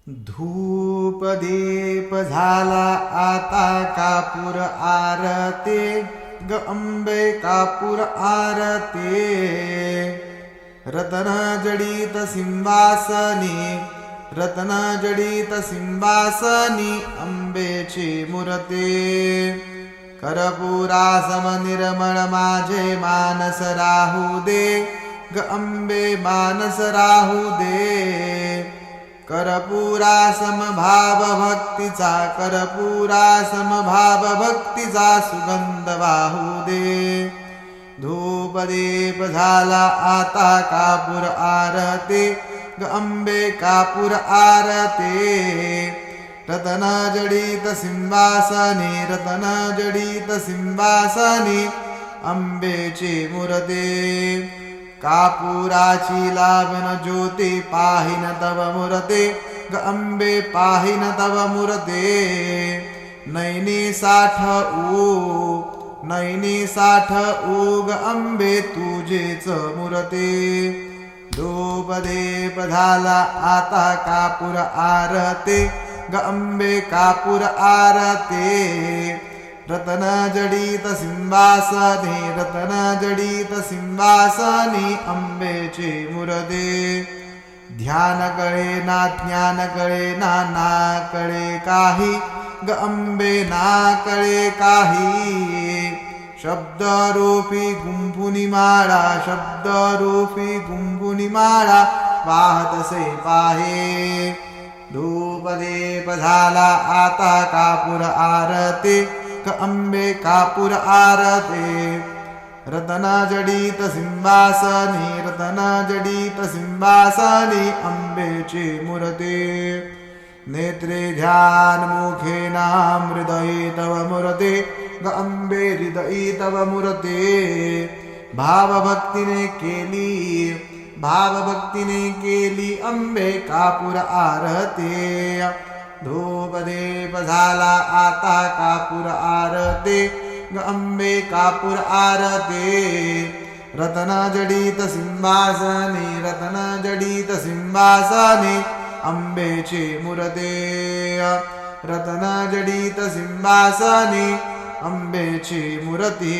धूप दीप झाला आता कापूर आरते ग अंबे कापूर आरते रतन जडित सिंहासनी रत्न जडित सिंहासनी अंबेची मूर्ते कर्पूरा सम निर्मळ माझे मानस राहू दे ग अंबे मानस राहू दे कर्पूरा समभाव भक्तीचा कर्पूरा समभाव भक्तीचा सुगंध वाहू दे धूप दीप झाला आता कापूर आरते ग अंबे कापूर आरते रतन जडित सिंहासनी रतन जडित सिंहासनी अंबेची मूर्ते कापुराची लावण ज्योती पाहिन तव मूर्ते ग अंबे पाहिन तव मूर्ते नैनी साठ ग अंबे तुझेच मूर्ते धूप दीप झाला आता कापूर आरते ग अंबे कापूर आरते रतन जडित सिंहासनी रतन जडित सिंहासनी अंबेची मूर्ते ध्यान कळे ना ज्ञान कळे ना ना कळे काही ग अंबे ना कळे काही शब्द रूपी गुंफुनी माळा शब्द रूपी गुंफुनी माळा वाहतसे पाहे धूप दीप झाला आता कापूर आरते ग अंबे कापूर आरते रतन जडित सिंहासनी रतन जडित सिंहासनी अंबेची मूर्ते नेत्रे ध्यान मुखे नाम हृदयी तव मूर्ते ग अंबे हृदयी तव मूर्ते भावभक्तीने केली अंबे कापूर आरते धूप दीप झाला आता कापूर आरते ग अंबे कापूर आरते रतन जडित सिंहासनी रतन जडित सिंहासनी अंबेची मूर्ते रतन जडित सिंहासनी अंबेची मूर्ते।